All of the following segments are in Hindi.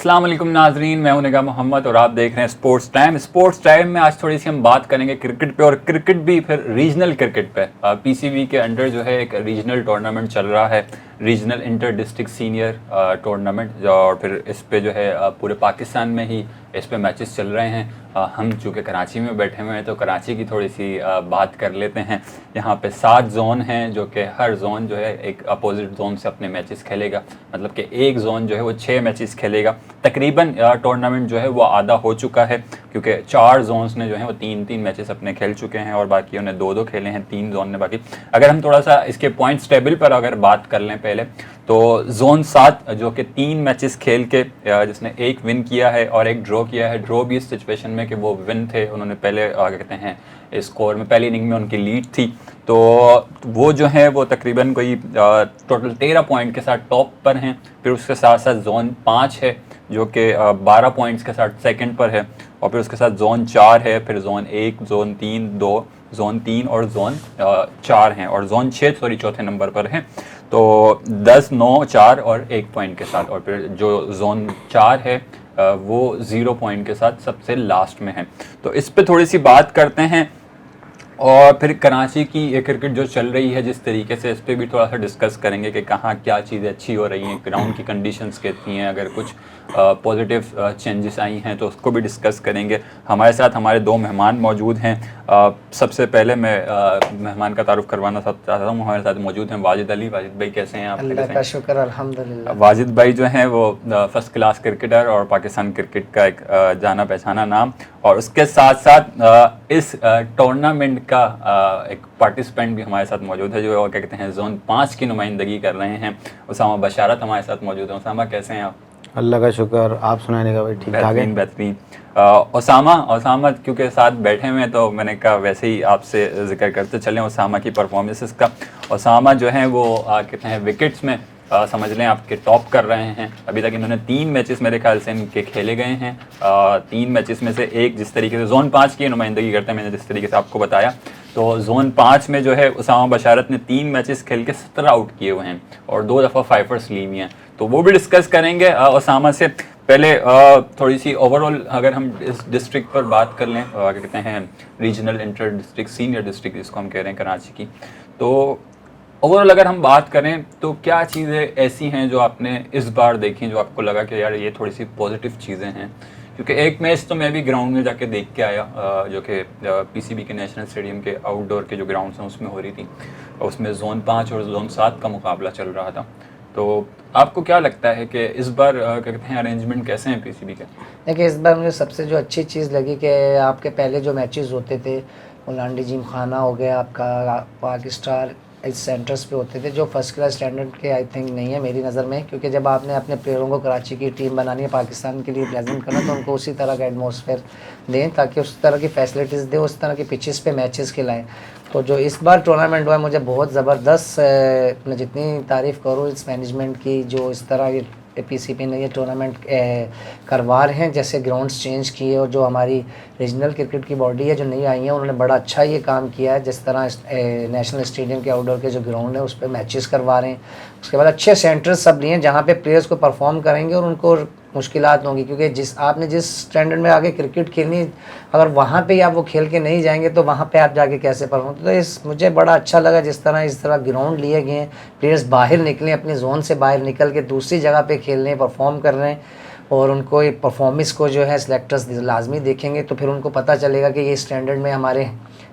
अस्सलाम वालेकुम नाजरीन, मैं हूं निगाह मोहम्मद और आप देख रहे हैं स्पोर्ट्स टाइम। स्पोर्ट्स टाइम में आज थोड़ी सी हम बात करेंगे क्रिकेट पे, और क्रिकेट भी फिर रीजनल क्रिकेट पे। पीसीबी के अंडर जो है एक रीजनल टूर्नामेंट चल रहा है, regional inter district senior tournament, और फिर इस पे जो है पूरे पाकिस्तान में ही इस पे मैचेस चल रहे हैं। हम चूँकि कराची में बैठे हुए हैं तो कराची की थोड़ी सी बात कर लेते हैं। यहाँ पे 7 जोन हैं, जो कि हर जोन जो है एक अपोजिट जोन से अपने मैचेस खेलेगा। मतलब कि एक जोन जो है वो 6 मैचेस खेलेगा। तकरीबन टूर्नामेंट जो है वो आधा हो चुका है, क्योंकि 4 जोन्स ने जो है वो 3-3 मैचेस अपने खेल चुके हैं और बाकियों ने 2-2 खेले हैं, 3 जोन ने बाकी। अगर हम थोड़ा सा इसके पॉइंट्स टेबल पर अगर बात कर लें पहले, तो जोन 7 जो कि 3 मैचेस खेल के जिसने एक विन किया है और एक ड्रॉ किया है। ड्रॉ भी इस सिचुएशन में कि वो विन थे, उन्होंने पहले क्या कहते हैं स्कोर में पहली इनिंग में उनकी लीड थी, तो वो जो है वो तकरीबन कोई टोटल 13 पॉइंट के साथ टॉप पर हैं। फिर उसके साथ साथ जोन 5 है जो कि 12 पॉइंट्स के साथ सेकंड पर है, और फिर उसके साथ जोन 4 है, फिर जोन 1, जोन 3, 2, जोन 3 और जोन 4 हैं, और जोन 6 चौथे नंबर पर है। तो 10, 9, 4 और 1 पॉइंट के साथ, और फिर जो जोन 4 है वो 0 पॉइंट के साथ सबसे लास्ट में है। तो इस पे थोड़ी सी बात करते हैं, और फिर कराची की ये क्रिकेट जो चल रही है जिस तरीके से, इस पर भी थोड़ा सा डिस्कस करेंगे कि कहाँ क्या चीज़ें अच्छी हो रही हैं, ग्राउंड की कंडीशंस कैसी हैं, अगर कुछ पॉजिटिव चेंजेस आई हैं तो उसको भी डिस्कस करेंगे। हमारे साथ हमारे 2 मेहमान मौजूद हैं। सबसे पहले मैं मेहमान का तारुफ करवाना चाहता हूँ। हमारे साथ मौजूद हैं वाजिद अली। वाजिद भाई कैसे हैं आप? अल्लाह का शुक्र, अल्हम्दुलिल्लाह। वाजिद भाई जो हैं वो फर्स्ट क्लास क्रिकेटर और पाकिस्तान क्रिकेट का एक जाना पहचाना नाम, और उसके साथ साथ इस टूर्नामेंट का एक पार्टिसिपेंट भी हमारे साथ मौजूद है, जो क्या कहते हैं जोन 5 की नुमाइंदगी कर रहे हैं। उसामा बशारत हमारे साथ मौजूद है। उसामा कैसे हैं आप? अल्लाह का शुक्र, आप सुनाने का भाई ठीक ठाक है? बेहतरीन। उसामा क्योंकि साथ बैठे हुए हैं तो मैंने कहा वैसे ही आपसे जिक्र करते चलें उसामा की परफॉर्मेंसेस का। उसामा जो है वो कहते हैं विकेट्स में समझ लें आपके टॉप कर रहे हैं। अभी तक इन्होंने 3 मैचेस मेरे ख्याल से इनके खेले गए हैं। 3 मैचेस में से एक, जिस तरीके से जोन 5 की नुमाइंदगी करते हैं, मैंने जिस तरीके से आपको बताया, तो जोन 5 में जो है उसामा बशारत ने 3 मैचेस खेल के 17 आउट किए हुए हैं और 2 दफ़ा फाइफर्स ली हुई हैं। तो वो भी डिस्कस करेंगे उसामा से। पहले थोड़ी सी ओवरऑल अगर हम इस डिस्ट्रिक्ट पर बात कर लें, क्या कहते हैं regional inter district senior district जिसको हम कह रहे हैं कराची की, तो ओवरऑल अगर हम बात करें तो क्या चीज़ें ऐसी हैं जो आपने इस बार देखी, जो आपको लगा कि यार ये थोड़ी सी पॉजिटिव चीज़ें हैं? क्योंकि एक मैच तो मैं भी ग्राउंड में जाके देख के आया, जो कि पीसीबी के नेशनल स्टेडियम के आउटडोर के जो ग्राउंड्स हैं उसमें हो रही थी, उसमें जोन 5 और जोन 7 का मुकाबला चल रहा था। तो आपको क्या लगता है कि इस बार क्या कहते हैं अरेंजमेंट कैसे हैं पीसीबी के? देखिए, इस बार मुझे सबसे जो अच्छी चीज़ लगी कि आपके पहले जो मैचेस होते थे, मुलांडी जिम खाना हो गया, आपका पाक स्टार, इस सेंटर्स पे होते थे, जो फर्स्ट क्लास स्टैंडर्ड के आई थिंक नहीं है मेरी नज़र में। क्योंकि जब आपने अपने प्लेयरों को कराची की टीम बनानी है, पाकिस्तान के लिए प्रेजेंट करना, तो उनको उसी तरह का एटमॉस्फेयर दें ताकि उस तरह की फैसिलिटीज़ दें, उस तरह की पिचेस पे मैचेस खिलाएं। तो जो इस बार टूर्नामेंट हुआ है, मुझे बहुत ज़बरदस्त, मैं जितनी तारीफ़ करूँ इस मैनेजमेंट की, जो इस तरह की पीसीबी ने ये टूर्नामेंट करवा रहे हैं, जैसे ग्राउंड्स चेंज किए, और जो हमारी रीजनल क्रिकेट की बॉडी है जो नई आई है, उन्होंने बड़ा अच्छा ये काम किया है। जिस तरह नेशनल स्टेडियम के आउटडोर के जो ग्राउंड है उस पर मैचेस करवा रहे हैं। उसके बाद अच्छे सेंटर्स सब लिए हैं जहाँ पे प्लेयर्स को परफॉर्म करेंगे और उनको मुश्किलात होंगी, क्योंकि जिस स्टैंडर्ड में आगे क्रिकेट खेलनी, अगर वहाँ पे आप वो खेल के नहीं जाएंगे तो वहाँ पे आप जाके कैसे परफॉर्म। तो मुझे बड़ा अच्छा लगा इस तरह ग्राउंड लिए गए हैं, प्लेयर्स बाहर निकले, अपने जोन से बाहर निकल के दूसरी जगह पे खेल रहे हैं, परफॉर्म कर रहे हैं, और उनको ये परफॉर्मेंस को जो है सिलेक्टर्स लाजमी देखेंगे, तो फिर उनको पता चलेगा कि ये स्टैंडर्ड में हमारे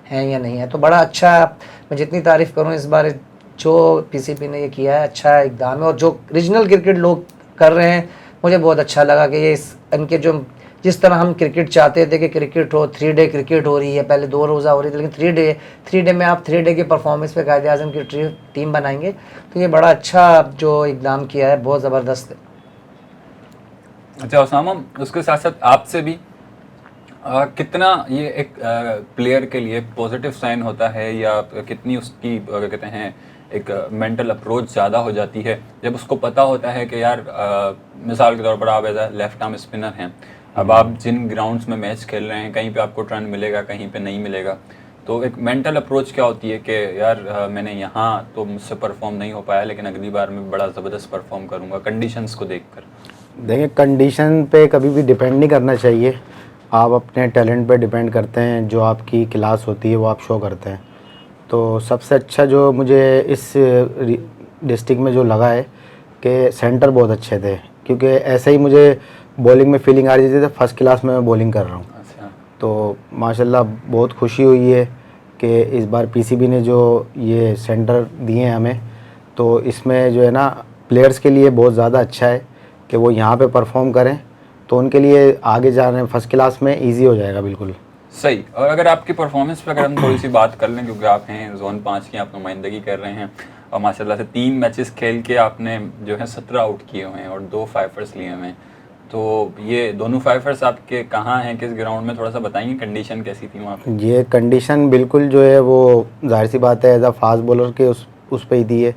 हैं या नहीं है। तो बड़ा अच्छा, मैं जितनी तारीफ़ करूँ इस बार जो पीसीबी ने ये किया है, अच्छा इकदाम है। और जो रीजनल क्रिकेट लोग कर रहे हैं, मुझे बहुत अच्छा लगा कि ये इनके जो जिस तरह हम क्रिकेट चाहते थे कि क्रिकेट हो, 3 डे क्रिकेट हो रही है, पहले 2 रोज़ा हो रही थी, लेकिन 3 डे में आप 3 डे की परफॉर्मेंस पे कायदे आज़म की टीम बनाएंगे, तो ये बड़ा अच्छा जो इकदाम किया है, बहुत ज़बरदस्त है। अच्छा उसामा, उसके साथ साथ आपसे भी कितना ये एक प्लेयर के लिए पॉजिटिव साइन होता है, या कितनी उसकी क्या कहते हैं एक मेंटल अप्रोच ज़्यादा हो जाती है जब उसको पता होता है कि यार मिसाल के तौर पर आप as a left arm spinner हैं, अब आप जिन ग्राउंड्स में मैच खेल रहे हैं कहीं पे आपको टर्न मिलेगा, कहीं पे नहीं मिलेगा, तो एक मेंटल अप्रोच क्या होती है कि यार मैंने यहाँ तो मुझसे परफॉर्म नहीं हो पाया, लेकिन अगली बार मैं बड़ा ज़बरदस्त परफॉर्म करूँगा कंडीशंस को देखकर। देखिए, कंडीशन पे कभी भी डिपेंड नहीं करना चाहिए। आप अपने टैलेंट पे डिपेंड करते हैं, जो आपकी क्लास होती है वो आप शो करते हैं। तो सबसे अच्छा जो मुझे इस डिस्ट्रिक्ट में जो लगा है कि सेंटर बहुत अच्छे थे, क्योंकि ऐसे ही मुझे बॉलिंग में फीलिंग आ रही थी, फर्स्ट क्लास में मैं बॉलिंग कर रहा हूँ। अच्छा। तो माशाल्लाह बहुत खुशी हुई है कि इस बार पीसीबी ने जो ये सेंटर दिए हैं हमें, तो इसमें जो है ना प्लेयर्स के लिए बहुत ज़्यादा अच्छा है कि वो यहाँ पे परफॉर्म करें, तो उनके लिए आगे जाने फर्स्ट क्लास में इजी हो जाएगा बिल्कुल। सही। और अगर आपकी परफॉर्मेंस पे अगर हम थोड़ी सी बात कर लें, क्योंकि आप हैं जोन 5 की, आप नुमाइंदगी कर रहे हैं और माशाल्लाह से 3 मैचेस खेल के आपने जो है 17 आउट किए हुए हैं और 2 फाइफर्स लिए हुए हैं। तो ये दोनों फाइफर्स आपके कहाँ हैं, किस ग्राउंड में, थोड़ा सा बताएंगे कंडीशन कैसी थी वहाँ पे? ये कंडीशन बिल्कुल जो है वो जाहिर सी बात है एज अ फास्ट बॉलर के उस पे ही दी है,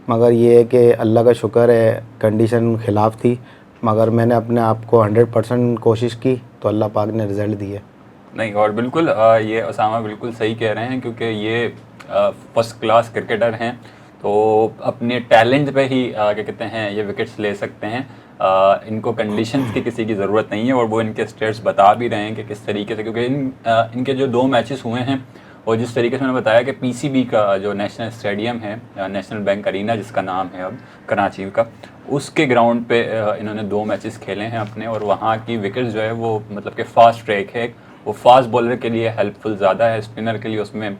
मगर ये है कि अल्लाह का शुक्र है कंडीशन खिलाफ थी, मगर मैंने अपने आप को 100% कोशिश की तो अल्लाह पाक ने रिज़ल्ट दिए। नहीं, और बिल्कुल ये उसामा बिल्कुल सही कह रहे हैं, क्योंकि ये फर्स्ट क्लास क्रिकेटर हैं, तो अपने टैलेंट पे ही क्या कहते हैं ये विकेट्स ले सकते हैं। इनको कंडीशंस की किसी की ज़रूरत नहीं है, और वो इनके स्टेट्स बता भी रहे हैं कि किस तरीके से, क्योंकि इनके जो 2 मैचेस हुए हैं, और जिस तरीके से मैंने बताया कि पीसीबी का जो नेशनल स्टेडियम है, नेशनल बैंक अरीना जिसका नाम है अब कराची का, उसके ग्राउंड पे इन्होंने 2 मैचेस खेले हैं अपने, और वहाँ की विकेट्स जो है वो मतलब कि फास्ट ट्रैक है, वो फास्ट बॉलर के लिए हेल्पफुल ज़्यादा है, स्पिनर के लिए उसमें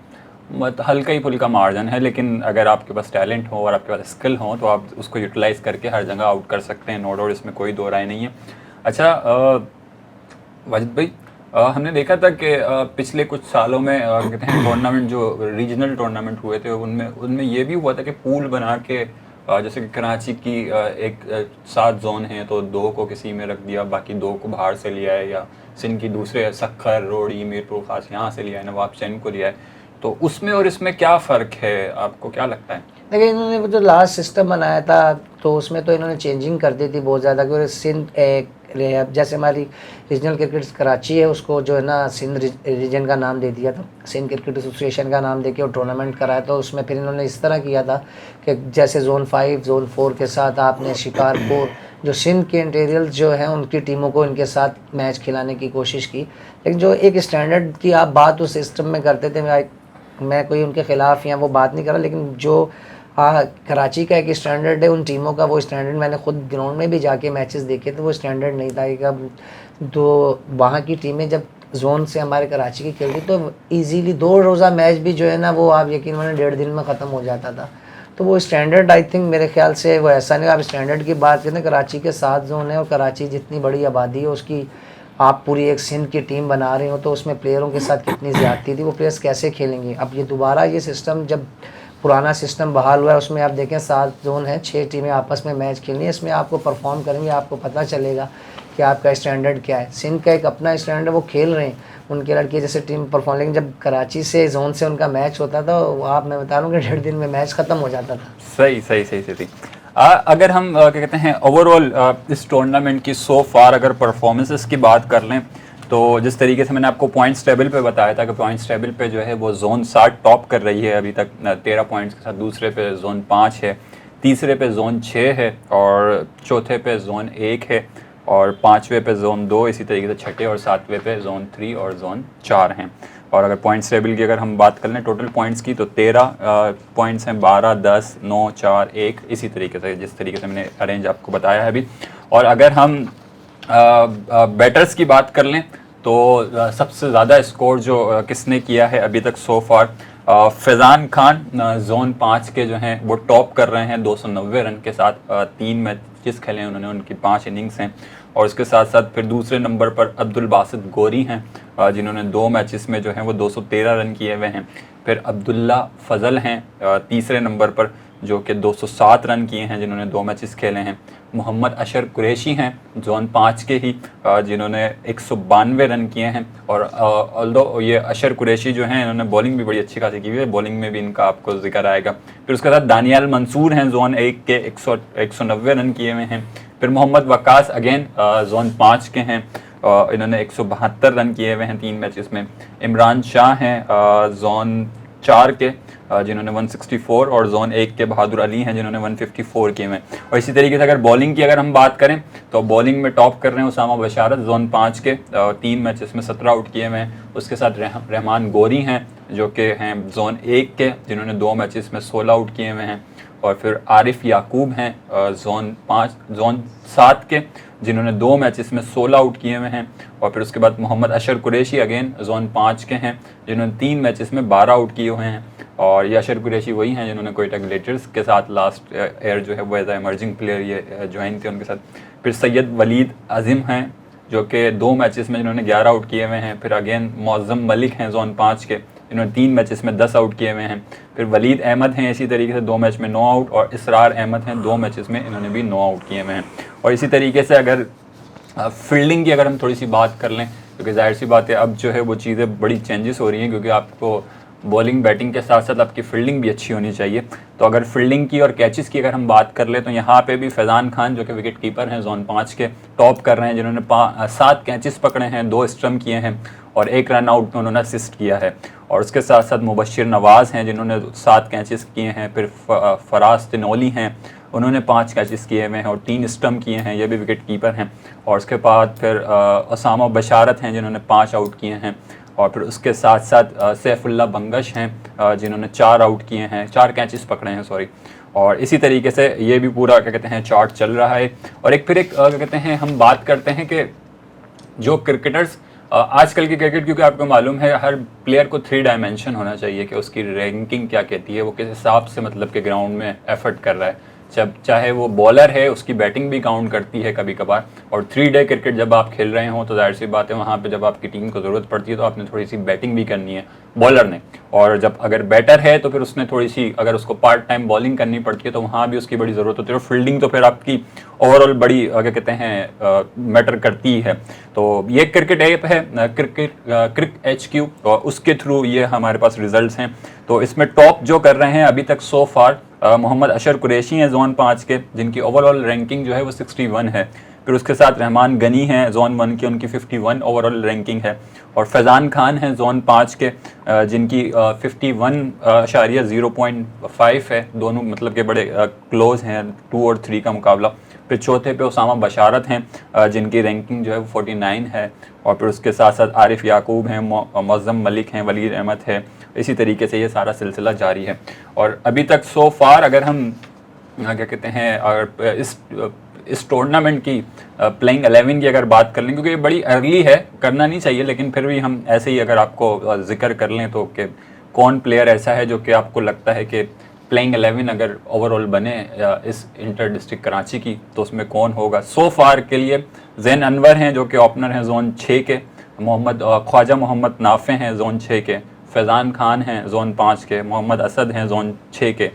हल्का ही फुल्का मार्जिन है, लेकिन अगर आपके पास टैलेंट हो और आपके पास स्किल हो तो आप उसको यूटिलाइज़ करके हर जगह आउट कर सकते हैं, नो डाउट, इसमें कोई दो राय नहीं है। अच्छा वाजिद भाई, हमने देखा था कि पिछले कुछ सालों में कहते हैं टूर्नामेंट जो रीजनल टूर्नामेंट हुए थे उनमें उनमें ये भी हुआ था कि पूल बना के जैसे कि कराची की एक 7 जोन हैं, तो 2 को किसी में रख दिया, बाकी 2 को बाहर से लिया है, या सिंध की दूसरे सक्खर, रोड़ी, मीरपुर खास यहाँ से लिया है, नवाबचैन को लिया है, तो उसमें और इसमें क्या फ़र्क है, आपको क्या लगता है? देखिए, इन्होंने वो जो लास्ट सिस्टम बनाया था तो उसमें तो इन्होंने चेंजिंग कर दी थी बहुत ज़्यादा, क्योंकि सिंध जैसे हमारी रीजनल क्रिकेट कराची है, उसको जो है ना सिंध रीजन का नाम दे दिया था, सिंध क्रिकेट एसोसिएशन का नाम देके वो टूर्नामेंट कराया। तो उसमें फिर इन्होंने इस तरह किया था कि जैसे जोन 5 जोन 4 के साथ आपने शिकारपुर जो सिंध के इंटीरियल जो है उनकी टीमों को इनके साथ मैच खिलाने की कोशिश की, लेकिन जो एक स्टैंडर्ड की आप बात उस सिस्टम में करते थे, मैं कोई उनके ख़िलाफ़ या वो बात नहीं कर रहा, लेकिन जो कराची का एक स्टैंडर्ड है उन टीमों का, वो स्टैंडर्ड मैंने खुद ग्राउंड में भी जाके मैचेस देखे तो वो स्टैंडर्ड नहीं था कि अब तो वहाँ की टीमें जब जोन से हमारे कराची की खेलती तो इजीली 2 रोज़ा मैच भी जो है ना वो आप यकीन माने 1.5 दिन में ख़त्म हो जाता था। तो वो स्टैंडर्ड आई थिंक मेरे ख्याल से वो ऐसा नहीं, आप स्टैंडर्ड की बात करें, कराची के 7 जोन है और कराची जितनी बड़ी आबादी है उसकी आप पूरी एक सिंध की टीम बना रहे हो, तो उसमें प्लेयरों के साथ कितनी ज़्यादती थी, वो प्लेयर्स कैसे खेलेंगे। अब ये दोबारा ये सिस्टम जब पुराना सिस्टम बहाल हुआ है उसमें आप देखें 7 जोन है, 6 टीमें आपस में मैच खेलनी है, इसमें आपको परफॉर्म करेंगे, आपको पता चलेगा कि आपका स्टैंडर्ड क्या है। सिंध का एक अपना स्टैंडर्ड वो खेल रहे हैं, उनके लड़के जैसे टीम परफॉर्म, लेकिन जब कराची से जोन से उनका मैच होता था आप मैं बता रहा हूँ कि 1.5 दिन में मैच ख़त्म हो जाता था। सही सही सही सही। अगर हम क्या कहते हैं ओवरऑल इस टूर्नामेंट की सो फार अगर परफॉर्मेंसेस की बात कर लें, तो जिस तरीके से मैंने आपको पॉइंट्स टेबल पे बताया था कि पॉइंट्स टेबल पे जो है वो जोन 7 टॉप कर रही है अभी तक 13 पॉइंट्स के साथ, दूसरे पे जोन 5 है, तीसरे पे जोन 6 है, और चौथे पे जोन 1 है, और 5वें पे जोन 2, इसी तरीके से छठे और 7वें पे जोन 3 और जोन 4 हैं। और अगर पॉइंट्स टेबल की अगर हम बात कर लें टोटल पॉइंट्स की, तो 13 पॉइंट्स हैं, 12, 10, 9, 4, 1, इसी तरीके से जिस तरीके से मैंने अरेंज आपको बताया है अभी। और अगर हम बैटर्स की बात कर लें तो सबसे ज़्यादा स्कोर जो किसने किया है अभी तक सो फार, फैज़ान खान जोन 5 के जो हैं वो टॉप कर रहे हैं 290 रन के साथ। 3 मैचेस खेले हैं उन्होंने, उनकी 5 इनिंग्स हैं। और उसके साथ साथ फिर दूसरे नंबर पर अब्दुल बासित गोरी हैं जिन्होंने 2 मैचेस में जो हैं वो 213 रन किए हुए हैं। फिर अब्दुल्ला फजल हैं तीसरे नंबर पर जो कि 207 रन किए हैं जिन्होंने 2 मैचेस खेले हैं। मोहम्मद अशर कुरैशी हैं जोन 5 के ही जिन्होंने 192 रन किए हैं। और ऑल्दो ये अशर कुरैशी जो हैं इन्होंने बॉलिंग भी बड़ी अच्छी खासी की हुई है, बॉलिंग में भी इनका आपको जिक्र आएगा। फिर उसके साथ दानियाल मंसूर हैं जोन 1 के 190 रन किए हुए हैं। फिर मोहम्मद वकास अगेन जोन 5 के हैं, इन्होंने 172 रन किए हुए हैं 3 मैचेस में। इमरान शाह हैं जोन 4 के जिन्होंने 164 और जोन 1 के बहादुर अली हैं जिन्होंने 154 किए हैं। और इसी तरीके से अगर बॉलिंग की अगर हम बात करें तो बॉलिंग में टॉप कर रहे हैं उसामा बशारत जोन 5 के 3 मैचेस में 17 आउट किए हुए हैं। उसके साथ रहमान गोरी हैं जो कि हैं जोन 1 के जिन्होंने 2 मैचेस में 16 आउट किए हुए हैं। और फिर आरिफ याकूब हैं जोन 7 के जिन्होंने 2 मैचेस में 16 आउट किए हुए हैं। और फिर उसके बाद मोहम्मद अशर कुरैशी अगेन जोन 5 के हैं जिन्होंने 3 मैचेस में 12 आउट किए हुए हैं। और ये अशर कुरैशी वही हैं जिन्होंने कोयटा ग्लेडिएटर्स के साथ लास्ट ईयर जो है वो एज एमर्जिंग प्लेयर ये ज्वाइन थे उनके साथ। फिर सैयद वलीद अज़ीम हैं जो कि 2 मैचेस में जिन्होंने 11 आउट किए हुए हैं। फिर अगेन मौज़म मलिक हैं जोन 5 के इन्होंने 3 मैचेस में 10 आउट किए हुए हैं। फिर वलीद अहमद हैं इसी तरीके से 2 मैच में 9 आउट। और इसरार अहमद हैं 2 मैचेस में इन्होंने भी 9 आउट किए हुए हैं। और इसी तरीके से अगर फील्डिंग की अगर हम थोड़ी सी बात कर लें क्योंकि जाहिर सी बात है अब जो है वो चीज़ें बड़ी चेंजेस हो रही हैं क्योंकि आपको बॉलिंग बैटिंग के साथ साथ आपकी फील्डिंग भी अच्छी होनी चाहिए। तो अगर फील्डिंग की और कैचेस की अगर हम बात कर ले तो यहाँ पे भी फैज़ान खान जो कि विकेट कीपर हैं जोन 5 के टॉप कर रहे हैं जिन्होंने 7 कैचेस पकड़े हैं, 2 स्टम्प किए हैं और 1 रन आउट में उन्होंने असिस्ट किया है। और उसके साथ साथ मुबशिर नवाज़ हैं जिन्होंने 7 कैचेस किए हैं। फिर फराज तिनोली हैं उन्होंने 5 कैचेस किए हुए हैं और 3 स्टम्प किए हैं, ये भी विकेट कीपर हैं। और उसके बाद फिर उसामा बशारत हैं जिन्होंने 5 आउट किए हैं। और फिर उसके साथ साथ सैफुल्ला बंगश हैं जिन्होंने 4 आउट किए हैं, 4 कैचेस पकड़े हैं सॉरी। और इसी तरीके से ये भी पूरा क्या कहते हैं चार्ट चल रहा है। और एक फिर एक क्या कहते हैं हम बात करते हैं कि जो क्रिकेटर्स आजकल की क्रिकेट क्योंकि आपको मालूम है हर प्लेयर को 3 डायमेंशन होना चाहिए कि उसकी रैंकिंग क्या कहती है, वो किस हिसाब से मतलब के ग्राउंड में एफर्ट कर रहा है। जब चाहे वो बॉलर है उसकी बैटिंग भी काउंट करती है कभी कभार। और 3 डे क्रिकेट जब आप खेल रहे हो तो जाहिर सी बात है वहाँ पे जब आपकी टीम को ज़रूरत पड़ती है तो आपने थोड़ी सी बैटिंग भी करनी है बॉलर ने। और जब अगर बैटर है तो फिर उसने थोड़ी सी अगर उसको पार्ट टाइम बॉलिंग करनी पड़ती है तो वहाँ भी उसकी बड़ी ज़रूरत होती है। और फील्डिंग तो फिर आपकी ओवरऑल बड़ी क्या कहते हैं मैटर करती है। तो ये क्रिकेट ऐप है क्रिक HQ और उसके थ्रू ये हमारे पास रिजल्ट्स हैं। तो इसमें टॉप जो कर रहे हैं अभी तक सो फार मोहम्मद अशर कुरैशी हैं जोन 5 के जिनकी ओवरऑल रैंकिंग जो है वो 61 है। फिर उसके साथ रहमान गनी हैं जोन 1 की उनकी 51 ओवरऑल रैंकिंग है। और फैज़ान खान हैं जोन 5 के जिनकी 51.0.5 है। दोनों मतलब के बड़े क्लोज हैं 2 और 3 का मुकाबला। फिर चौथे पे उसामा बशारत हैं जिनकी रैंकिंग जो है वो 49 है। और फिर उसके साथ साथ आरिफ याकूब हैं, मौज़म मलिक हैं, वलीद अहमद है। इसी तरीके से ये सारा सिलसिला जारी है। और अभी तक सो फार अगर हम क्या कहते हैं अगर इस टूर्नामेंट की प्लेइंग 11 की अगर बात कर लें क्योंकि ये बड़ी अर्ली है करना नहीं चाहिए लेकिन फिर भी हम ऐसे ही अगर आपको जिक्र कर लें तो कि कौन प्लेयर ऐसा है जो कि आपको लगता है कि प्लेइंग 11 अगर ओवरऑल बने इस इंटर डिस्ट्रिक्ट कराची की तो उसमें कौन होगा। सो फार के लिए ज़ैन अनवर हैं जो कि ओपनर हैं जोन 6 के, ख्वाजा मोहम्मद नाफे हैं जोन 6 के, फैज़ान खान हैं जोन 5 के, मोहम्मद असद हैं जोन 6 के,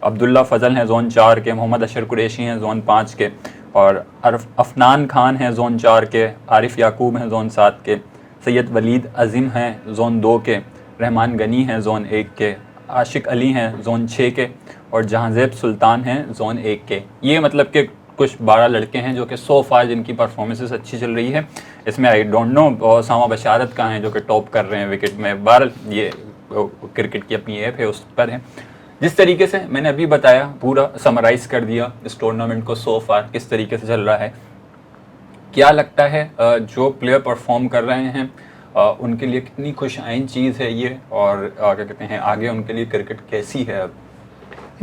अब्दुल्ला फ़ज़ल हैं जोन 4 के, मोहम्मद अशर कुरैशी हैं जोन 5 के और अफनान खान हैं जोन 4 के, आरिफ याकूब हैं जोन 7 के, सैयद वलीद अज़ीम हैं जोन 2 के, रहमान गनी हैं जोन 1 के, आशिक अली हैं जोन 6 के और जहांज़ेब सुल्तान हैं जोन 1 के। ये मतलब कि कुछ 12 लड़के हैं जो कि सो फार जिनकी परफॉर्मेंसेस अच्छी चल रही है। इसमें आई डोंट नो उसामा बशारत कहाँ हैं जो कि टॉप कर रहे हैं विकेट में। 12 ये क्रिकेट की अपनी ऐप है उस पर है। जिस तरीके से मैंने अभी बताया पूरा समराइज़ कर दिया इस टूर्नामेंट को सो फार किस तरीके से चल रहा है। क्या लगता है जो प्लेयर परफॉर्म कर रहे हैं उनके लिए कितनी खुश आइन चीज़ है ये और क्या कहते हैं आगे उनके लिए क्रिकेट कैसी है अब?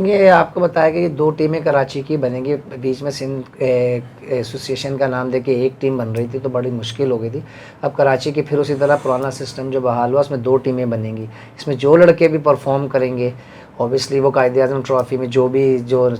ये आपको बताया कि 2 टीमें कराची की बनेंगी। बीच में सिंध एसोसिएशन का नाम देके एक टीम बन रही थी तो बड़ी मुश्किल हो गई थी। अब कराची की फिर उसी तरह पुराना सिस्टम जो बहाल हुआ उसमें 2 टीमें बनेंगी। इसमें जो लड़के भी परफॉर्म करेंगे ऑब्वियसली वो कायदे-आज़म ट्रॉफ़ी में जो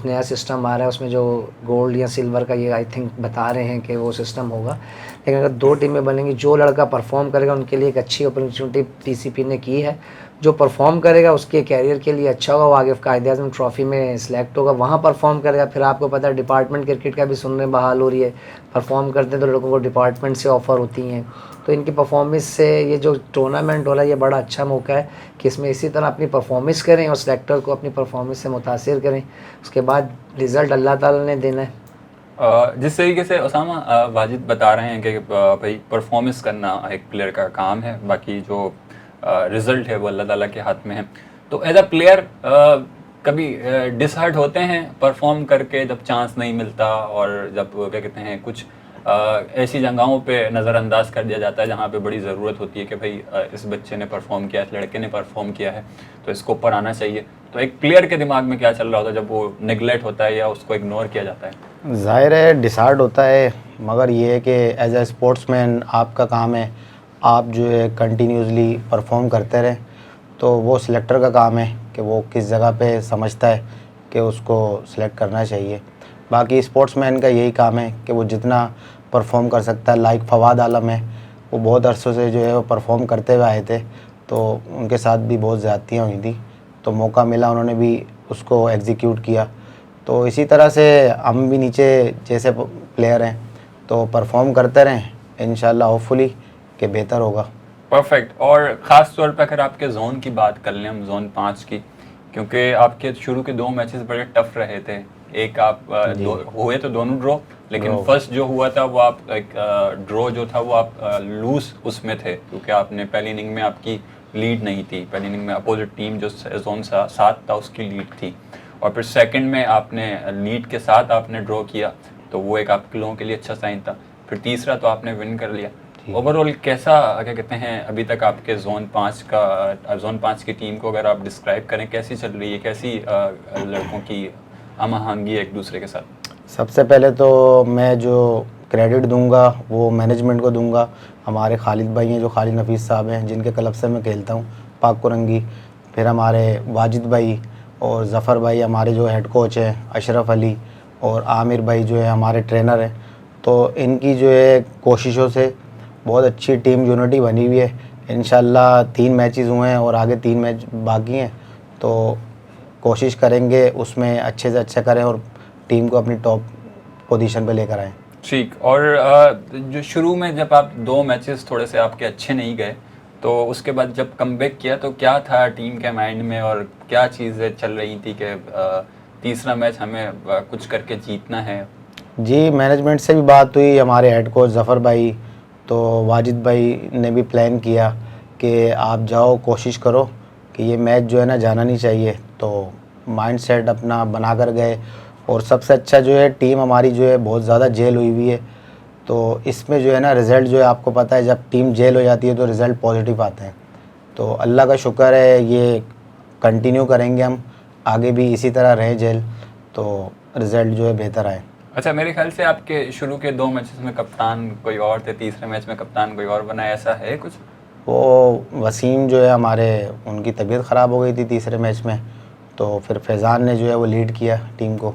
नया सिस्टम आ रहा है उसमें जो गोल्ड या सिल्वर का ये आई थिंक बता रहे हैं कि वो सिस्टम होगा। लेकिन अगर 2 टीमें बनेंगी जो लड़का परफॉर्म करेगा उनके लिए एक अच्छी अपॉर्चुनिटी पीसीपी ने की है। जो परफॉर्म करेगा उसके कैरियर के लिए अच्छा होगा, वो आगे कायदे-आज़म ट्रॉफ़ी में सिलेक्ट होगा, वहाँ परफॉर्म करेगा। फिर आपको पता है डिपार्टमेंट क्रिकेट का भी सुनने बहाल हो रही है। परफॉर्म करते हैं तो लड़कों को डिपार्टमेंट से ऑफ़र होती हैं। तो इनकी परफॉर्मेंस से ये जो टूर्नामेंट हो रहा है ये बड़ा अच्छा मौका है कि इसमें इसी तरह अपनी परफॉर्मेंस करें और सिलेक्टर को अपनी परफॉर्मेंस से मुतासिर करें। उसके बाद रिज़ल्ट अल्लाह ताला ने देना है। जिस तरीके से उसामा वाजिद बता रहे हैं कि भाई परफॉर्मेंस करना एक प्लेयर का काम है, बाकी जो रिज़ल्ट है वो अल्लाह ताला के हाथ में है। तो एज अ प्लेयर कभी डिसहर्ट होते हैं परफॉर्म करके जब चांस नहीं मिलता, और जब क्या कहते हैं कुछ ऐसी जगहों पे नज़रअंदाज कर दिया जाता है जहाँ पे बड़ी ज़रूरत होती है कि भाई इस बच्चे ने परफॉर्म किया, इस लड़के ने परफॉर्म किया है, तो इसको ऊपर आना चाहिए। तो एक प्लेयर के दिमाग में क्या चल रहा होता है जब वो नेगलेक्ट होता है या उसको इग्नोर किया जाता है? ज़ाहिर है डिसाइड होता है, मगर ये है कि एज ए स्पोर्ट्समैन आपका काम है आप जो है कंटिन्यूसली परफॉर्म करते रहें। तो वो सिलेक्टर का काम है कि वो किस जगह पे समझता है कि उसको सिलेक्ट करना चाहिए। बाकी स्पोर्ट्समैन का यही काम है कि वो जितना परफॉर्म कर सकता है। लाइक फवाद आलम है, वो बहुत अरसों से जो है वो परफॉर्म करते हुए आए थे, तो उनके साथ भी बहुत ज़्यादतियाँ हुई थी, तो मौका मिला उन्होंने भी उसको एग्जीक्यूट किया। तो इसी तरह से हम भी नीचे जैसे प्लेयर हैं तो परफॉर्म करते रहें, इंशाल्लाह होपफुली कि बेहतर होगा। परफेक्ट। और ख़ास तौर पे अगर आपके जोन की बात कर लें हम, जोन 5 की, क्योंकि आपके शुरू के 2 मैचेस बड़े टफ रहे थे। एक आप हुए तो दोनों ड्रॉ, लेकिन फर्स्ट जो हुआ था वो आप एक ड्रॉ जो था वो आप लूज उसमें थे, क्योंकि आपने पहली इनिंग में आपकी लीड नहीं थी। पहली इनिंग में अपोजिट टीम जो जोन 7 था उसकी लीड थी, और फिर सेकंड में आपने लीड के साथ आपने ड्रॉ किया, तो वो एक आप लोगों के लिए अच्छा साइन था। फिर तीसरा तो आपने विन कर लिया। ओवरऑल कैसा क्या कहते हैं अभी तक आपके जोन 5 की टीम को अगर आप डिस्क्राइब करें, कैसी चल रही है, कैसी लड़कों की हम आहंगी है एक दूसरे के साथ? सबसे पहले तो मैं जो क्रेडिट दूंगा वो मैनेजमेंट को दूंगा। हमारे खालिद भाई हैं जो खालिद नफीस साहब हैं, जिनके क्लब से मैं खेलता हूँ, पाक कुरंगी। फिर हमारे वाजिद भाई और ज़फ़र भाई हमारे जो हेड कोच हैं, अशरफ अली और आमिर भाई जो है हमारे ट्रेनर हैं। तो इनकी जो है कोशिशों से बहुत अच्छी टीम यूनिटी बनी हुई है। इंशाल्लाह 3 मैचेस हुए हैं और आगे 3 मैच बाकी हैं, तो कोशिश करेंगे उसमें अच्छे से अच्छा करें और टीम को अपनी टॉप पोजीशन पे लेकर आएँ। ठीक। और जो शुरू में जब आप 2 मैचेस थोड़े से आपके अच्छे नहीं गए, तो उसके बाद जब कमबैक किया तो क्या था टीम के माइंड में और क्या चीज़ें चल रही थी कि तीसरा मैच हमें कुछ करके जीतना है? जी, मैनेजमेंट से भी बात हुई, हमारे हेड कोच ज़फ़र भाई तो वाजिद भाई ने भी प्लान किया कि आप जाओ कोशिश करो कि ये मैच जो है ना जाना नहीं चाहिए। तो माइंड सेट अपना बना कर गए, और सबसे अच्छा जो है टीम हमारी जो है बहुत ज़्यादा जेल हुई हुई है। तो इसमें जो है ना रिज़ल्ट जो है आपको पता है जब टीम जेल हो जाती है तो रिज़ल्ट पॉजिटिव आते हैं। तो अल्लाह का शुक्र है ये कंटिन्यू करेंगे हम, आगे भी इसी तरह रहे जेल, तो रिज़ल्ट जो है बेहतर आए। अच्छा, मेरे ख्याल से आपके शुरू के 2 मैचेस में कप्तान कोई और थे, तीसरे मैच में कप्तान कोई और बना, ऐसा है कुछ? वो वसीम जो है हमारे, उनकी तबीयत ख़राब हो गई थी तीसरे मैच में, तो फिर फैज़ान ने जो है वो लीड किया टीम को।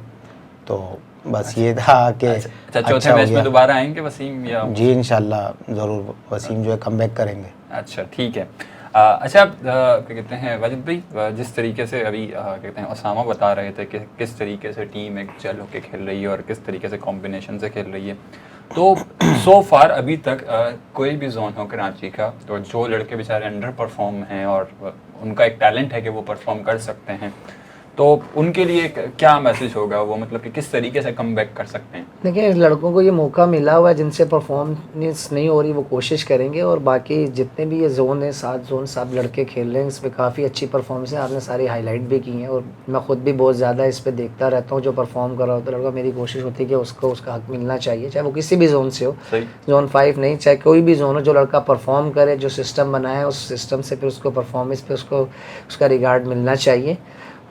तो बस ये था कि अच्छा, चौथे मैच में दोबारा आएंगे वसीम या? जी इंशाल्लाह ज़रूर वसीम जो है कमबैक करेंगे। अच्छा, ठीक है। अच्छा, क्या कहते हैं वाजिद भाई, जिस तरीके से अभी क्या कहते हैं उसामा बता रहे थे कि किस तरीके से टीम एक जेल होकर खेल रही है और किस तरीके से कॉम्बिनेशन से खेल रही है, तो सो फार अभी तक कोई भी जोन हो कराची का, तो जो लड़के बेचारे अंडर परफॉर्म हैं और उनका एक टैलेंट है कि वो परफॉर्म कर सकते हैं, तो उनके लिए क्या मैसेज होगा, वो मतलब कि किस तरीके से कम बैक कर सकते हैं? देखिए, लड़कों को ये मौका मिला हुआ है, जिनसे परफॉर्मेंस नहीं हो रही वो कोशिश करेंगे, और बाकी जितने भी ये जोन है 7 जोन सब लड़के खेल रहे हैं, इस पर काफ़ी अच्छी परफॉर्मेंस है। आपने सारी हाईलाइट भी की हैं, और मैं ख़ुद भी बहुत ज़्यादा इस पर देखता रहता हूँ। जो परफॉर्म कर रहा होता है लड़का, मेरी कोशिश होती है कि उसको उसका हक मिलना चाहिए, चाहे वो किसी भी जोन से हो, जोन 5 नहीं, चाहे कोई भी जोन हो। जो लड़का परफॉर्म करे, जो सिस्टम बनाया है उस सिस्टम से फिर उसको परफॉर्मेंस पे उसको उसका रिगार्ड मिलना चाहिए।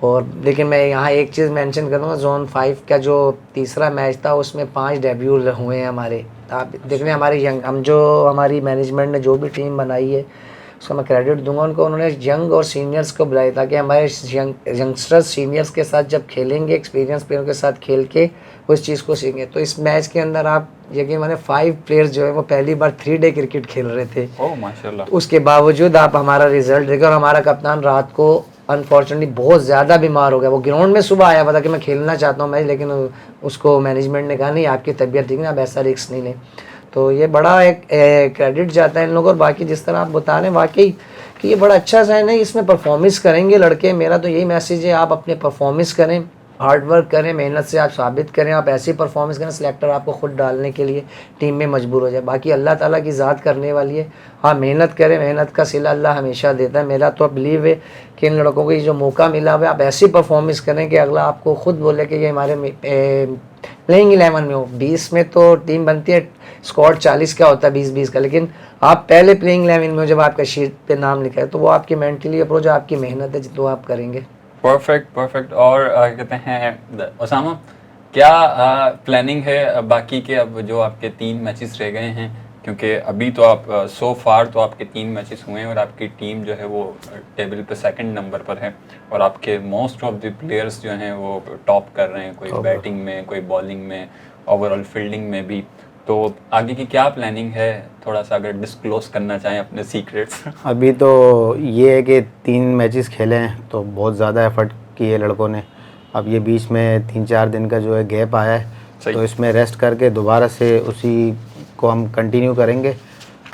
और लेकिन मैं यहाँ एक चीज़ मेंशन करूँगा, जोन 5 का जो तीसरा मैच था उसमें 5 डेब्यू हुए हैं हमारे। आप देख रहे हैं हमारे यंग, हम जो हमारी मैनेजमेंट ने जो भी टीम बनाई है उसका मैं क्रेडिट दूंगा उनको। उन्होंने यंग और सीनियर्स को बुलाया ताकि हमारे यंगस्टर्स सीनियर्स के साथ जब खेलेंगे, एक्सपीरियंस प्लेयर के साथ खेल के वो इस चीज़ को सीखेंगे। तो इस मैच के अंदर आप यकीन माने 5 प्लेयर्स जो है वो पहली बार 3 डे क्रिकेट खेल रहे थे। ओह माशाल्लाह। तो उसके बावजूद आप हमारा रिजल्ट देखो, और हमारा कप्तान रात को अनफॉर्चुनेटली बहुत ज़्यादा बीमार हो गया। वो ग्राउंड में सुबह आया हुआ था कि मैं खेलना चाहता हूँ मैच, लेकिन उसको मैनेजमेंट ने कहा नहीं, आपकी तबीयत ठीक नहीं, आप ऐसा रिस्क नहीं लें। तो ये बड़ा एक क्रेडिट जाता है इन लोगों। और बाकी जिस तरह आप बता रहे हैं वाकई कि ये बड़ा अच्छा साइन है, इसमें परफॉर्मेंस करेंगे लड़के। मेरा तो यही मैसेज है, आप अपने परफॉर्मेंस करें, हार्ड वर्क करें, मेहनत से आप साबित करें, आप ऐसी परफॉर्मेंस करें सिलेक्टर आपको खुद डालने के लिए टीम में मजबूर हो जाए। बाकी अल्लाह ताला की ज़ात करने वाली है। हाँ, मेहनत करें, मेहनत का सिला अल्लाह हमेशा देता है। मेरा तो बिलीव है कि इन लड़कों को ये जो मौका मिला हुआ है, आप ऐसी परफॉर्मेंस करें कि अगला आपको खुद बोले कि ये हमारे प्लेइंग 11 में हो। 20 में तो टीम बनती है, स्क्वाड 40 का होता है, 20-20 का, लेकिन आप पहले प्लेइंग 11 में हो जब आपका शीट पे नाम लिखा है, तो वो आपकी मेंटली अप्रोच, आपकी मेहनत है जो आप करेंगे। Perfect perfect. और कहते हैं ओसामा, क्या प्लानिंग है बाकी के अब जो आपके 3 मैचेस रह गए हैं? क्योंकि अभी तो आप सो फार तो आपके 3 मैचेस हुए हैं और आपकी टीम जो है वो टेबल पे 2nd नंबर पर है और आपके मोस्ट ऑफ द प्लेयर्स जो हैं वो टॉप कर रहे हैं, कोई बैटिंग में, कोई बॉलिंग में, ओवरऑल फील्डिंग में भी। तो आगे की क्या प्लानिंग है, थोड़ा सा अगर डिस्क्लोज करना चाहें अपने सीक्रेट्स? अभी तो ये है कि 3 मैचेस खेले हैं तो बहुत ज़्यादा एफर्ट किए लड़कों ने। अब ये बीच में 3-4 दिन का जो है गैप आया है, तो इसमें रेस्ट करके दोबारा से उसी को हम कंटिन्यू करेंगे।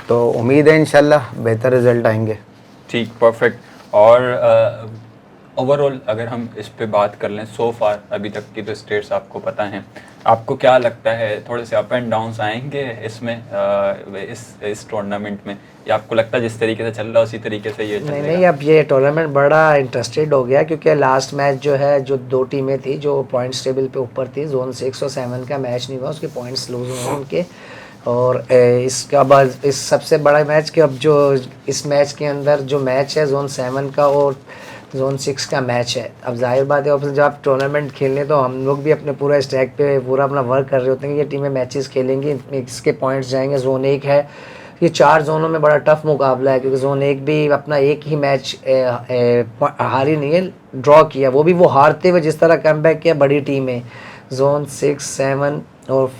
तो उम्मीद है इंशाल्लाह बेहतर रिजल्ट आएंगे। ठीक, परफेक्ट। और ओवरऑल अगर हम इस पे बात कर लें, सो फार अभी तक की तो स्टेट्स आपको पता हैं, आपको क्या लगता है थोड़े से अप एंड डाउन्स आएंगे इसमें इस टूर्नामेंट में, या आपको लगता है जिस तरीके से चल रहा है उसी तरीके से ये चलेगा? नहीं, अब ये टूर्नामेंट बड़ा इंटरेस्टेड हो गया क्योंकि लास्ट मैच जो है, जो 2 टीमें थी जो पॉइंट्स टेबल पे ऊपर थी, जोन 6 और 7 का मैच नहीं हुआ, उसके पॉइंट्स लूज हुए उनके। और इसका बाद इस सबसे बड़ा मैच कि अब जो इस मैच के अंदर जो मैच है जोन 7 का और जोन 6 का मैच है। अब जाहिर बात है, अब जब आप टूर्नामेंट खेलने तो हम लोग भी अपने पूरा स्टैक पे पूरा अपना वर्क कर रहे होते हैं कि ये टीमें मैचेस खेलेंगी, इसके पॉइंट्स जाएंगे। जोन 1 है, ये 4 जोनों में बड़ा टफ मुकाबला है क्योंकि जोन 1 भी अपना एक ही मैच हारी नहीं है, ड्रॉ किया, वो भी वो हारते हुए जिस तरह कमबैक किया बड़ी टीम है। जोन 6, 7 और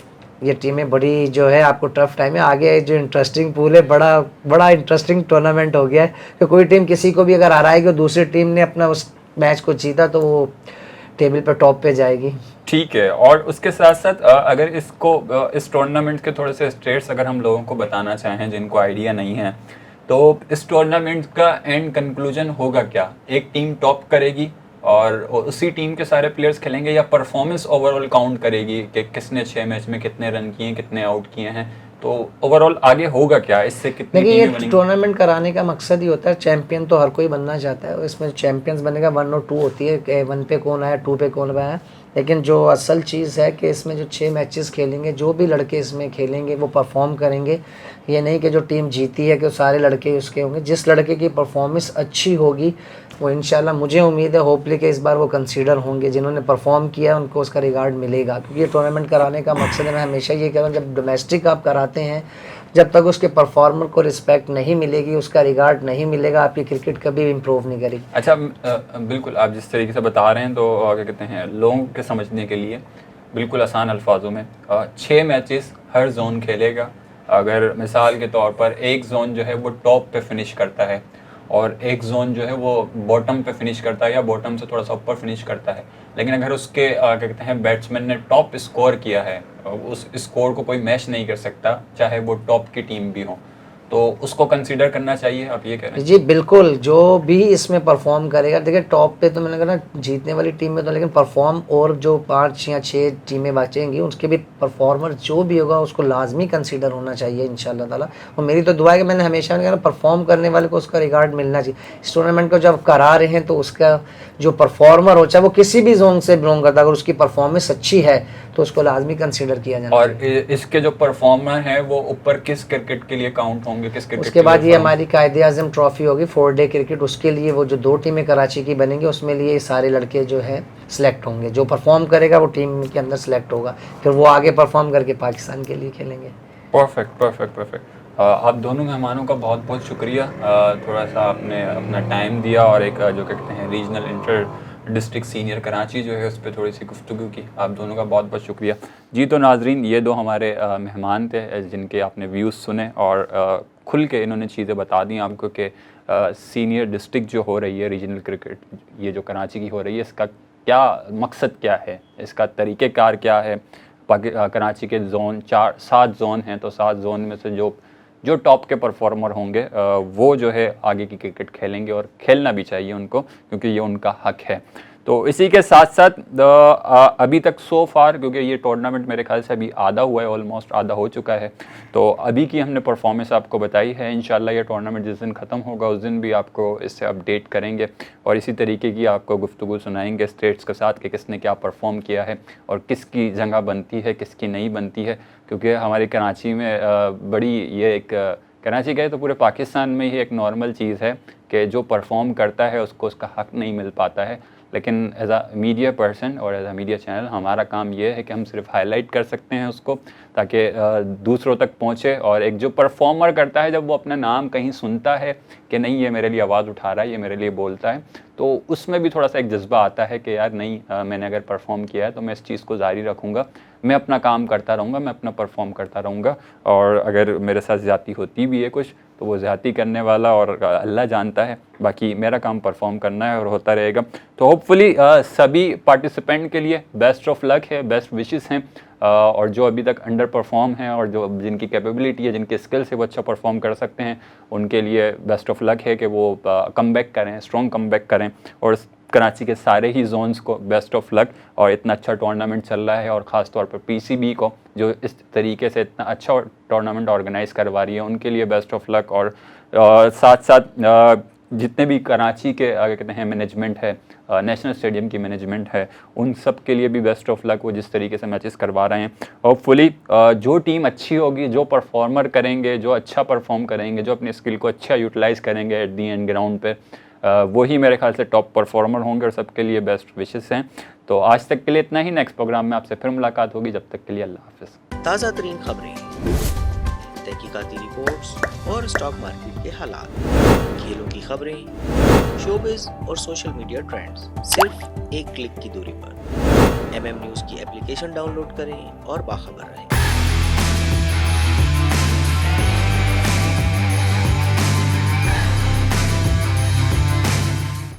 ये टीमें बड़ी जो है आपको टफ टाइम है। आगे जो इंटरेस्टिंग पूल है, बड़ा इंटरेस्टिंग टूर्नामेंट हो गया है कि कोई टीम किसी को भी अगर हराएगी और दूसरी टीम ने अपना उस मैच को जीता तो वो टेबल पर टॉप पे जाएगी। ठीक है। और उसके साथ साथ अगर इस टूर्नामेंट के थोड़े से स्टेट्स अगर हम लोगों को बताना चाहें जिनको आइडिया नहीं है, तो इस टूर्नामेंट का एंड कंक्लूजन होगा क्या? एक टीम टॉप करेगी और उसी टीम के सारे प्लेयर्स खेलेंगे, या परफॉर्मेंस ओवरऑल काउंट करेगी कि किसने 6 मैच में कितने रन किए, कितने आउट किए हैं? तो ओवरऑल आगे होगा क्या, इससे कितनी देखिए, टीमें ये बनेंगी? टूर्नामेंट कराने का मकसद ही होता है, चैंपियन तो हर कोई बनना चाहता है, इसमें चैंपियंस बनेगा 1 और 2 होती है कि 1 पे कौन आया, 2 पे कौन आया। लेकिन जो असल चीज़ है कि इसमें जो 6 मैचेस खेलेंगे, जो भी लड़के इसमें खेलेंगे वो परफॉर्म करेंगे। ये नहीं कि जो टीम जीती है कि सारे लड़के उसके होंगे, जिस लड़के की परफॉर्मेंस अच्छी होगी वो इंशाल्लाह, मुझे उम्मीद है होपली कि इस बार वो कंसीडर होंगे, जिन्होंने परफॉर्म किया उनको उसका रिगार्ड मिलेगा। क्योंकि ये टूर्नामेंट कराने का मकसद है, मैं हमेशा ये कह रहा हूँ, जब डोमेस्टिक आप कराते हैं, जब तक उसके परफॉर्मर को रिस्पेक्ट नहीं मिलेगी, उसका रिगार्ड नहीं मिलेगा, आपकी क्रिकेट कभी भी इम्प्रूव नहीं करेगी। अच्छा, बिल्कुल आप जिस तरीके से बता रहे हैं तो क्या कहते हैं, लोगों के समझने के लिए बिल्कुल आसान अल्फाजों में 6 मैचेस हर जोन खेलेगा। अगर मिसाल के तौर पर एक जोन जो है वो टॉप पे फिनिश करता है और एक जोन जो है वो बॉटम पे फिनिश करता है या बॉटम से थोड़ा सा ऊपर फिनिश करता है, लेकिन अगर उसके क्या कहते हैं बैट्समैन ने टॉप स्कोर किया है, उस स्कोर को कोई मैच नहीं कर सकता, चाहे वो टॉप की टीम भी हो, तो उसको कंसीडर करना चाहिए, आप ये कह रहे हैं? जी बिल्कुल, जो भी इसमें परफॉर्म करेगा, देखिए टॉप पे तो मैंने कहा ना जीतने वाली टीम में तो, लेकिन परफॉर्म और जो 5 या 6 टीमें बचेंगी उसके भी परफॉर्मर जो भी होगा उसको लाजमी कंसीडर होना चाहिए इंशाल्लाह ताला। और मेरी तो दुआ है कि मैंने हमेशा कहा परफॉर्म करने वाले को उसका रिगार्ड मिलना चाहिए। इस टूर्नामेंट को जब करा रहे हैं तो उसका जो परफॉर्मर हो, चाहे वो किसी भी जोन से बिलोंग करता, अगर उसकी परफॉर्मेंस अच्छी है तो उसको लाजमी कंसीडर किया जाना। और इसके जो परफॉर्मर हैं वो ऊपर किस क्रिकेट के लिए काउंट होंगे, किस क्रिकेट उसके बाद ये हमारी कायदे आज़म ट्रॉफी होगी 4 डे क्रिकेट, उसके लिए वो जो 2 टीमें कराची की बनेंगी उसमें लिए सारे लड़के जो है सिलेक्ट होंगे, जो परफॉर्म करेगा वो टीम के अंदर सिलेक्ट होगा, फिर वो आगे परफॉर्म करके पाकिस्तान के लिए खेलेंगे। Perfect perfect perfect. आप दोनों मेहमानों का बहुत बहुत शुक्रिया, थोड़ा सा आपने अपना टाइम दिया और एक जो कहते हैं regional inter district senior Karachi जो है उस पर थोड़ी सी गुफ्तगू की। आप दोनों का बहुत बहुत शुक्रिया जी। तो नाजरीन, ये 2 हमारे मेहमान थे जिनके आपने व्यूज़ सुने और खुल के इन्होंने चीज़ें बता दी आपको कि सीनियर डिस्ट्रिक्ट जो हो रही है रीजनल क्रिकेट, ये जो कराची की हो रही है, इसका क्या मकसद क्या है, इसका तरीक़ेकार क्या है। कराची के जोन 7 जोन हैं, तो 7 जोन में से जो टॉप के परफॉर्मर होंगे वो जो है आगे की क्रिकेट खेलेंगे और खेलना भी चाहिए उनको, क्योंकि ये उनका हक है। तो इसी के साथ साथ अभी तक सो फार, क्योंकि ये टूर्नामेंट मेरे ख्याल से अभी आधा हुआ है, ऑलमोस्ट आधा हो चुका है, तो अभी की हमने परफॉर्मेंस आपको बताई है। इंशाल्लाह ये टूर्नामेंट जिस दिन ख़त्म होगा उस दिन भी आपको इससे अपडेट करेंगे और इसी तरीके की आपको गुफ्तगू सुनाएंगे स्टेट्स के साथ कि किसने क्या परफॉर्म किया है और किसकी जगह बनती है, किसकी नहीं बनती है। क्योंकि हमारे कराची में बड़ी ये एक कराची गए तो पूरे पाकिस्तान में ही एक नॉर्मल चीज़ है कि जो परफॉर्म करता है उसको उसका हक़ नहीं मिल पाता है। लेकिन एज आ मीडिया पर्सन और एज आ मीडिया चैनल हमारा काम ये है कि हम सिर्फ हाईलाइट कर सकते हैं उसको, ताकि दूसरों तक पहुँचे। और एक जो परफॉर्मर करता है, जब वो अपना नाम कहीं सुनता है कि नहीं ये मेरे लिए आवाज़ उठा रहा है, ये मेरे लिए बोलता है, तो उसमें भी थोड़ा सा एक जज्बा आता है कि यार नहीं, मैंने अगर परफॉर्म किया है तो मैं इस चीज़ को जारी रखूँगा, मैं अपना काम करता रहूँगा, मैं अपना परफॉर्म करता रहूँगा। और अगर मेरे साथ ज़्यादती होती भी है कुछ, तो वो ज़्यादती करने वाला और अल्लाह जानता है, बाकी मेरा काम परफॉर्म करना है और होता रहेगा। तो होपफुली सभी पार्टिसिपेंट के लिए बेस्ट ऑफ लक है, बेस्ट विशेस हैं। और जो अभी तक अंडर परफॉर्म हैं और जो जिनकी कैपेबिलिटी है, जिनके स्किल्स है वो अच्छा परफॉर्म कर सकते हैं, उनके लिए बेस्ट ऑफ लक है कि वो कम बैक करें, स्ट्रॉन्ग कम बैक करें। और कराची के सारे ही जोन्स को बेस्ट ऑफ लक। और इतना अच्छा टूर्नामेंट चल रहा है और ख़ास तौर पर पीसीबी को जो इस तरीके से इतना अच्छा टूर्नामेंट ऑर्गेनाइज़ करवा रही है, उनके लिए बेस्ट ऑफ लक। और साथ साथ जितने भी कराची के कहते हैं मैनेजमेंट है, नेशनल स्टेडियम की मैनेजमेंट है, उन सब के लिए भी बेस्ट ऑफ लक। वो जिस तरीके से मैचेस करवा रहे हैं, होपफुली जो टीम अच्छी होगी, जो परफॉर्मर करेंगे, जो अच्छा परफॉर्म करेंगे, जो अपने स्किल को अच्छा यूटिलाइज़ करेंगे एट दी एंड ग्राउंड पे, वही मेरे ख्याल से टॉप परफॉर्मर होंगे और सबके लिए बेस्ट विशेस हैं। तो आज तक के लिए इतना ही। नेक्स्ट प्रोग्राम में आपसे फिर मुलाकात होगी, जब तक के लिए अल्लाह हाफ़िज़। ताज़ा तरीन खबरें, तहकीकाती रिपोर्ट्स और स्टॉक मार्केट के हालात, खेलों की खबरें, शोबिज़ और सोशल मीडिया ट्रेंड्स, सिर्फ एक क्लिक की दूरी पर। MM न्यूज़ की एप्लीकेशन डाउनलोड करें और बाखबर रहें।